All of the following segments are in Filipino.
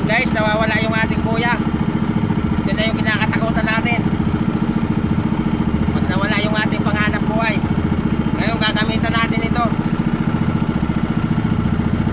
Yun guys, nawawala yung ating buya. Ito na yung kinakatakutan natin. Pag nawala yung ating panghanap buhay, ngayon gagamitan natin ito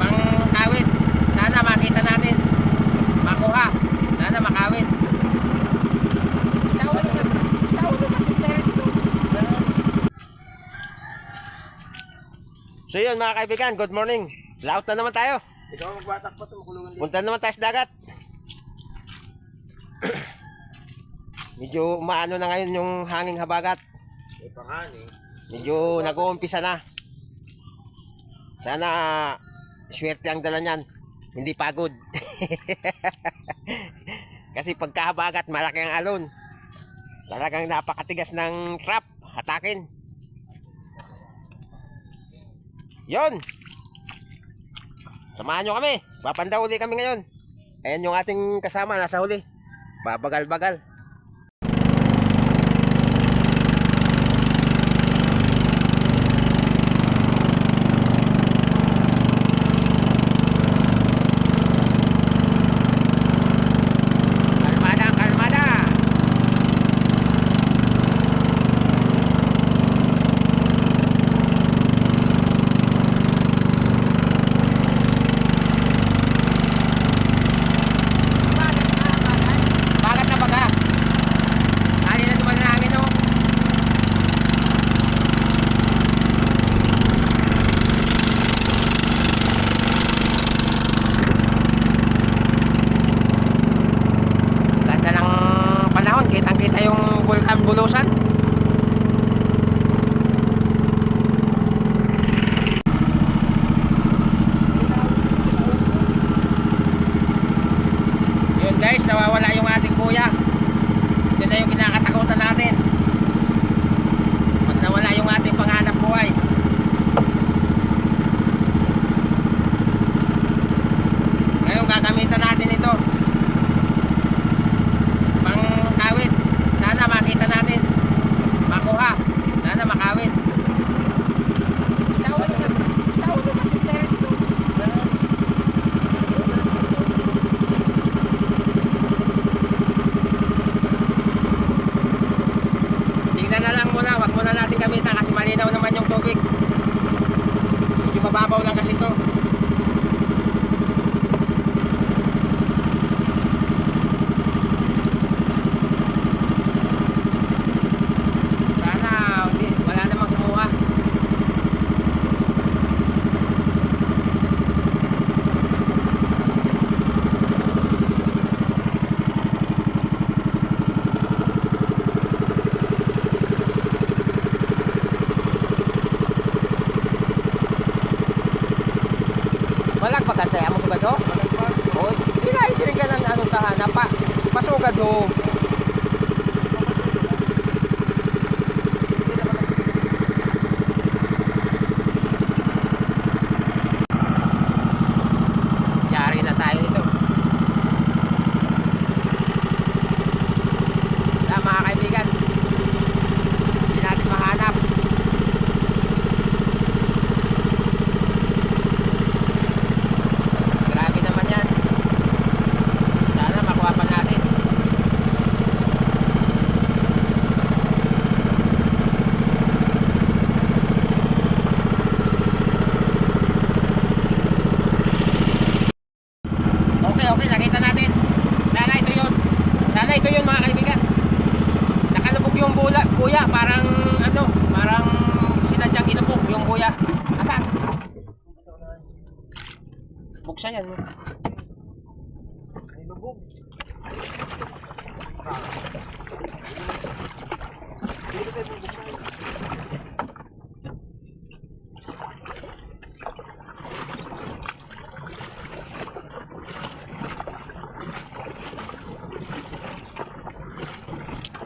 pang kawit. Sana makita natin, makuha, sana makawit. So yun mga kaibigan, good morning. Laut na naman tayo. Ikaw magbatak pa ito, makulungan din. Punta naman tayo sa dagat. Medyo umaano na ngayon yung hanging habagat. May pangani. Medyo nag-uumpisa na. Sana swerte ang dala niyan. Hindi pagod. Kasi pagkahabagat malaki ang alon. Talagang napakatigas ng trap. Hatakin. Yon. Samahan nyo kami. Papanda uli kami ngayon. Ayan yung ating kasama nasa huli. Babagal-bagal. Kalmada, kalmada. Bagat na baga. Hali na naman na hangin, oh. Ganda ng panahon. Kitang-kita yung Vulcan Bulusan. Yun guys, nawawala yung ating buya. Ito na yung kinakatakutan natin. Pag nawala yung ating panghanap buhay, ngayon gagamitan natin ito pang kawit. Sana makita natin, makuha, sana makawit. Tingnan na lang muna, wag muna natin gamitan kasi malinaw naman yung tubig. Medyo mababaw lang kasi ito. Sana hindi, wala namang kumuha. Walang pagkantay mo sugad ho? O, di na isiring ka ng anong tahanan pa. Pasugad ho. Yari na tayo nito. Kaya mga kaibigan, hindi natin mahanap. Grabe naman yan. Sana makuha pa natin. Okay, nakita natin. Sana ito yun. Sana ito yun mga kaibigan. Nakalubog yung buya. Parang ano, parang sinadyang inubog yung buya. Asan? Buksan yan mo. Inubog.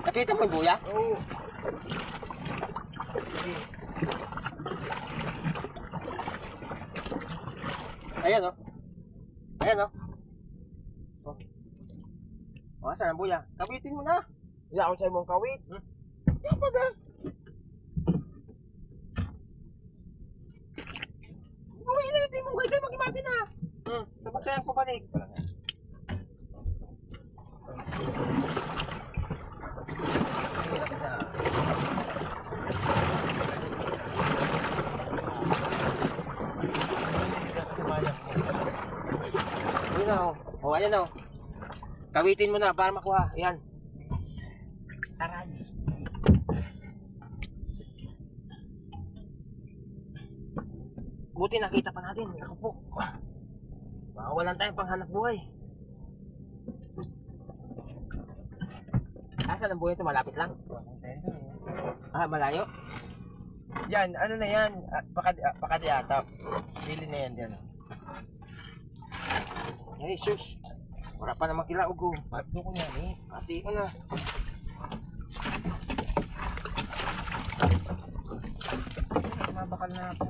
Nakita mo yung buya? Oo. Ayan o. Ayan o. O, saan ang buya? Kabitin mo na. Hindi ako sa'yo mong kawit. Kapag ah. Buhay na natin mong gayday mag-imagine na. Sabag sayang ko panig. Yun na oh. Oh, ayan oh. Kawitin mo na para makuha. Ayan. Aray. Buti nakita pa natin. Ako po. Baka walang tayong panghanap buhay. Asan ang buhay ito? Malapit lang. Ah, malayo? Yan, ano na yan? Pakadiatap. Pili na yan dyan. Ay, sus. Wala pa naman kilaog ko. Doon ko yan eh. Pati ko na. Mabakal na ako.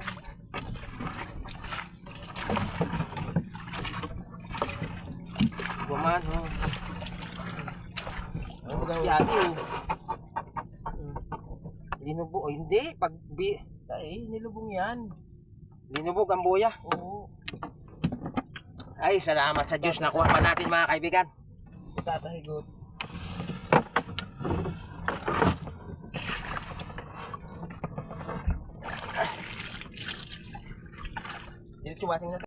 Guman, oh. Ano ba daw? Yati, oh. Linubo. Oh, hindi. Ay, nilubong yan. Linubog ang buya. Oo. Ay, salamat sa Diyos. Nakuha pa natin mga kaibigan. Tatahigot. Dito chumasing na.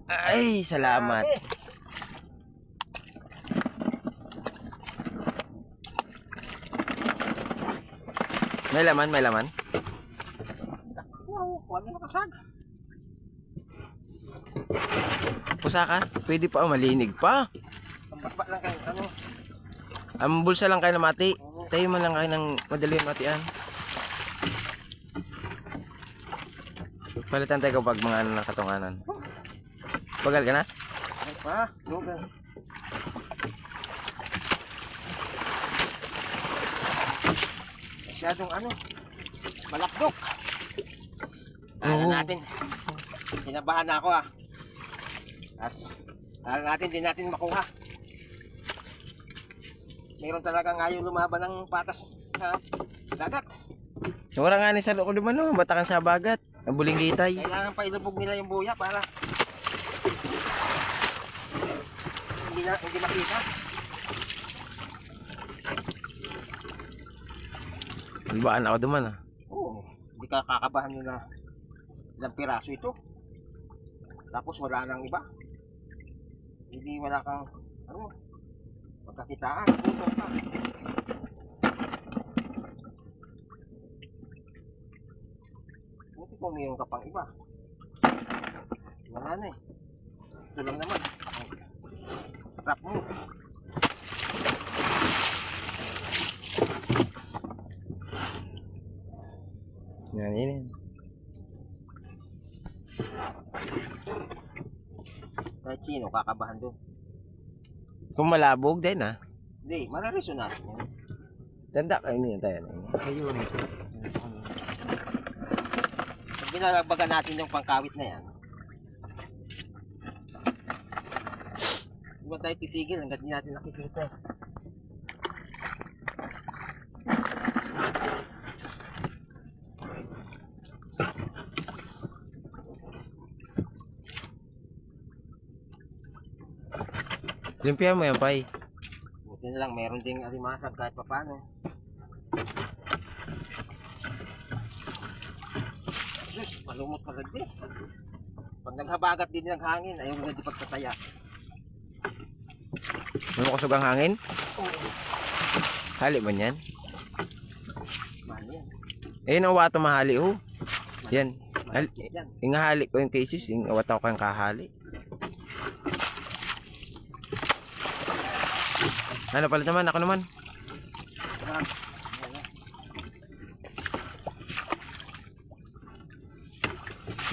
Ay, salamat. May laman, may laman. Wow, huwag na makasag. Pusaka, pwede pa, malinig pa. Ang bakba lang kayo, ano. Ang bulsa lang kayo na mati. Tayo man lang kayo ng madali matian. Palitan tayo kapag mga ano ng katunganan. Bagal ka na? Ay pa, lugan. Masyadong ano, malakdok. Alam Oo. natin. Kinabahan na ako ah. Alam natin, di natin makuha. Mayroon talagang ayaw lumaban ng patas sa dagat. Wala nga ni sa loob naman no, batakan sa bagat. Ang buling gitay. Kailangan pa ilubog nila yung buya para hindi makita. Ibaan ako duman ah. Oo, hindi ka kakabahan nila ilang piraso ito. Tapos wala nang iba. Hindi wala kang ano, magkakitaan. Pusok ka. Buti kung mayroon ka pang iba. Wala na eh. Ito lang naman. Trap mo. Yan. Kahit sino kakabahan doon. Kung malabog din ah. Hindi, marareson natin yan. Tanda kayo niya tayo. Ayun. Pag binalabagan natin yung pangkawit na yan, hindi ba tayo titigil hanggat hindi natin nakikita. Limpihan mo yan, Pai. Buti na lang, meron ding alimasag kahit papano. Diyos, malumot ka rin din. Pag naghabagat din ng hangin, ayaw na di pagtataya. Ano kusog ang hangin? Oo. Hali man yan. Mahal yan. Ayun ang wato mahali oh. Yan. Mahal yan. Ingahali ko yung cases, ingawat ako kayong kahali. Ano pala naman, ako naman.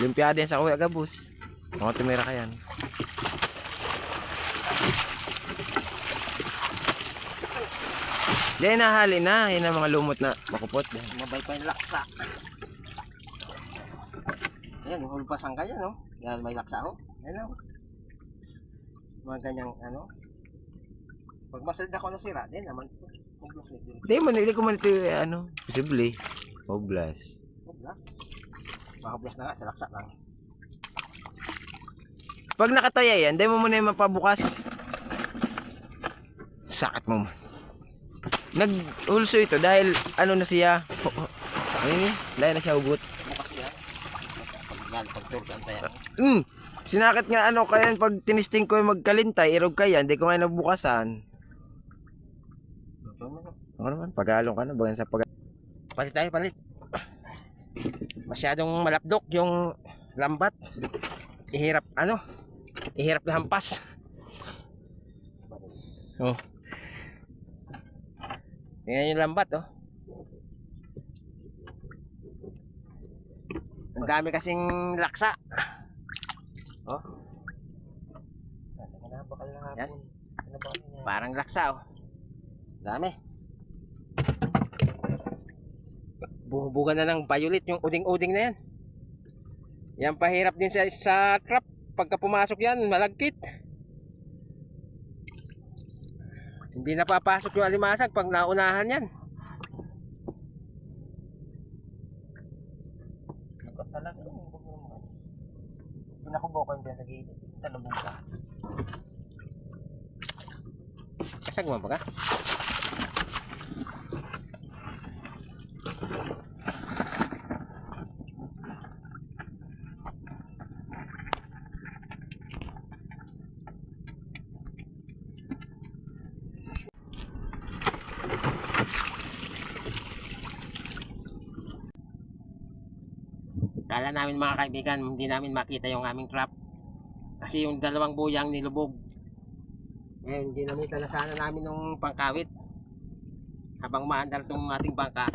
Limpia din sa kuya gabus. Mga tumira ka yan. Diyan nahali na, yun ang mga lumot na makupot. Mabay pa yung laksa. Ayan, hulpasan ka yan, no? Yan, may laksa, oh. Ayan, oh. Mga ganyang, ano. Pag masalid ako nasira, din naman. Hublas na din. Hindi ko man ito, ano, posible. Hoblas. Hublas. Mahublas na nga, sa laksa lang. Pag nakataya yan, di mo muna yung mapabukas. Sakit mo man. Nag-ulso ito dahil ano na siya. Ayun, dahil na siya ugot. Bukas yan. Pag tour saan tayo. Sinakit nga ano, kaya pag tinisting ko yung magkalintay, irog kaya, hindi ko nga nabukasan. Ako naman, pagalong ka na, bagan sa pag... Palit tayo, palit. Masyadong malapdok yung lambat. Ihirap, ano, ihirap na hampas. Oh. Tingnan yung lambat, oh. Ang dami kasing laksa. Oh. Yan. Parang laksa, oh. Dami. Buhubugan na ng violet yung uding-uding na yan. Yan pahirap din sa trap. Pagka pumasok yan, malagkit. Hindi na papasok yung alimasag pag naunahan yan. Talaga yung pinakubo ko yung sa gilid. Talabong ka. Kasagwan pa ka? Kala namin mga kaibigan, hindi namin makita yung aming trap. Kasi yung dalawang buyang nilubog. Ngayon, hindi namin talasana namin ng pangkawit. Habang maandar tong ating bangka,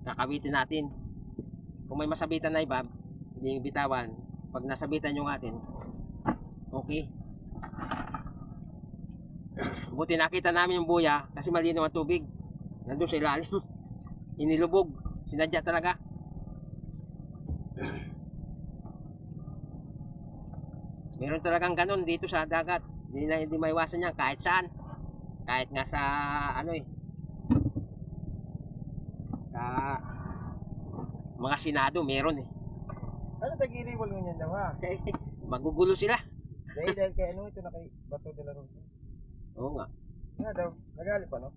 kakawitin natin. Kung may masabitan na iba, hindi yung bitawan. Pag nasabitan yung atin, okay. Buti nakita namin yung buya kasi malinaw ang tubig. Nandun sa ilalim. Inilubog. Sinadya talaga. Meron talagang ganun dito sa dagat. Hindi maiwasan yan kahit saan. Kahit nga sa ano eh. Sa mga senado meron eh. Ano tagiriwal mo niyan daw ha? Magugulo sila. Dahil kay ano ito na kay Bato de la Rosa. Oo nga. Nga daw, nagali pa no?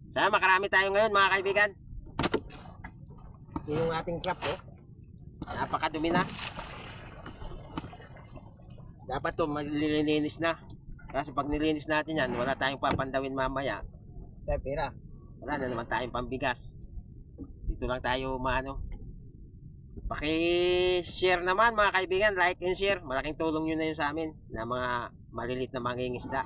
Sana makarami tayo ngayon mga kaibigan. Yung ating trap oh. Napakadumi na. Dapat to malilinis na. Kasi pag nilinis natin yan, wala tayong papandawin mamaya. Tayo pera. Wala na naman tayong pambigas. Dito lang tayo maano. Paki-share naman mga kaibigan, like and share. Malaking tulong yun na yun sa amin na mga malilit na mangingisda.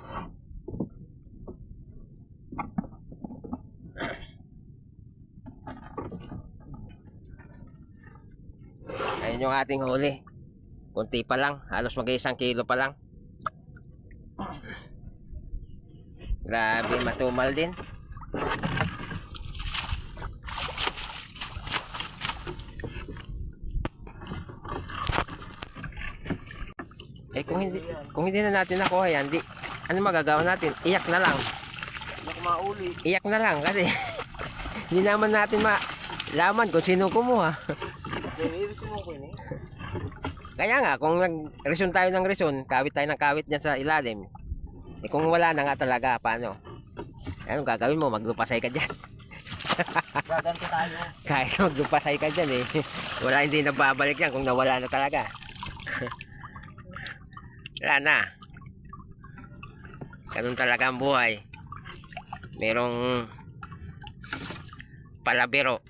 Ayun yung ating huli. Kunti pa lang, halos mag-1 kilo pa lang. Grabe, matumal din. Eh kung hindi na natin nakuha yan, ano magagawa natin? Iyak na lang. Mauli. Iyak na lang kasi hindi naman natin malaman kung sino kumuha. Kaya nga, kung nag-reson tayo ng reson, kawit tayo ng kawit dyan sa ilalim. Eh kung wala na nga talaga, paano? Anong gagawin mo? Maglupasay ka dyan. Gaganti tayo. Kahit maglupasay ka dyan eh. Wala, hindi na babalik yan kung nawala na talaga. Wala na. Ganun talaga ang buhay. Merong palabiro.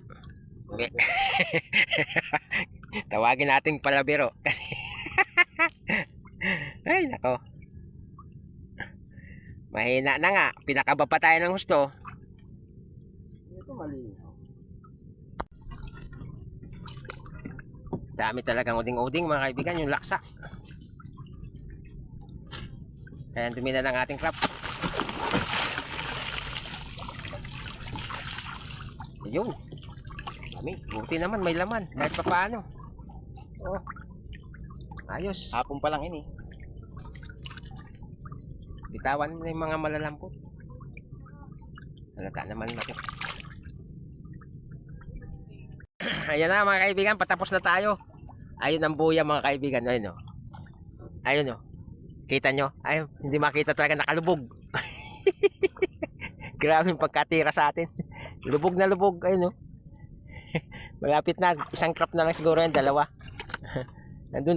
Tawagin nating palabiro kasi ay nako, mahina na nga, pinakaba pa tayo ng gusto. Ito malinaw. Dami talagang uding-uding mga kaibigan yung laksa. Kaya dumi na ng ating crop. Yun, dami, buti naman may laman kahit pa paano. Oh, ayos. Hapon pa lang ini. Bitawan mo na yung mga malalampot. Halata naman natin. Ayan na mga kaibigan, patapos na tayo. Ayun ang buya mga kaibigan. Ayun o. Ayun o. Kita nyo? Ayun, hindi makita talaga, nakalubog. Grabe yung pagkatira sa atin. Lubog na lubog. Ayun o. Malapit na. Isang crop na lang siguro yan, dalawa. Nandun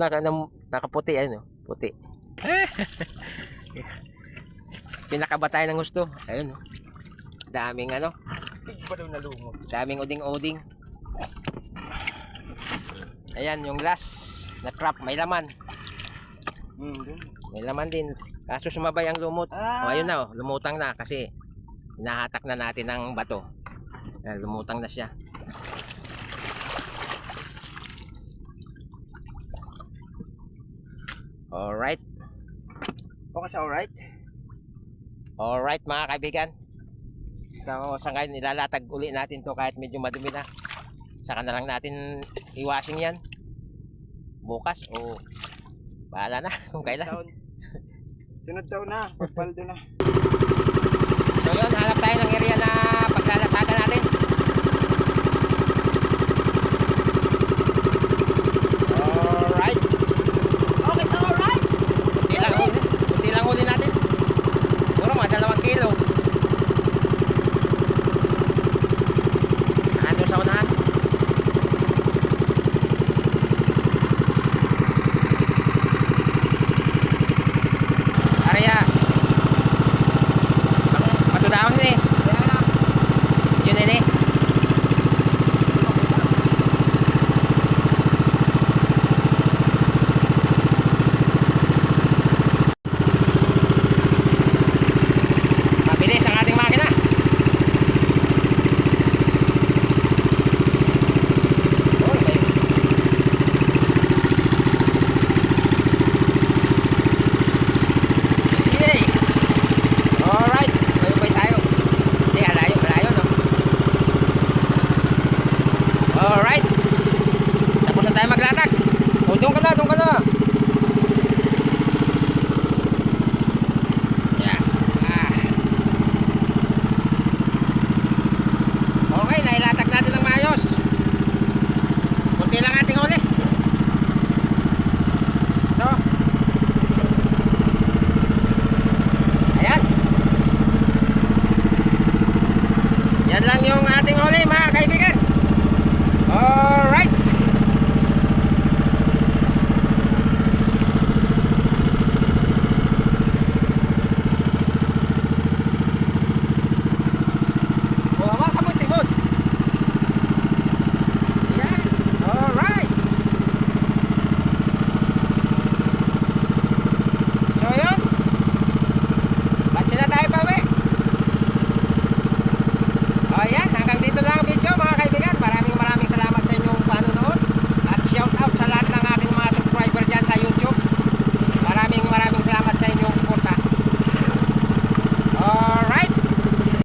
nakaputi, ano, puti. Pinakabatayan ng gusto. Ayun, oh. Daming ano. Tigpa daw na lumot. Daming uding-uding. Ayan, yung last na crop, may laman. May laman din. Kaso sumabay ang lumot. O, ayun na, oh, lumutang na kasi hinahatak na natin ng bato. Ayan, lumutang na siya. Alright. Okay sa alright? Alright mga kaibigan. So sa ngayon nilalatag uli natin to kahit medyo madumi na. Saka na lang natin i-washing yan. Bukas o bahala na kung kailan. Sunod taon na, pagpaldo na. So yun, hanap tayo ng area na paglalatagan natin. Alright. Okay sa alright? Kunti lang huli natin. Puro mga 2 kilo. Nandun sa unahan. Arya. Matudahon ni. Yun ini. Mabilis ang ating makina. Oh, may yay! Alright, bayubay tayo. Hindi, malayo no? Alright. Tapos na tayo maglatag. O, doon ka na. Yeah. Okay, nailatag natin ng maayos. Kunti lang ating huli. Ito. Ayan. Yan lang yung ating huli mga kaibigan.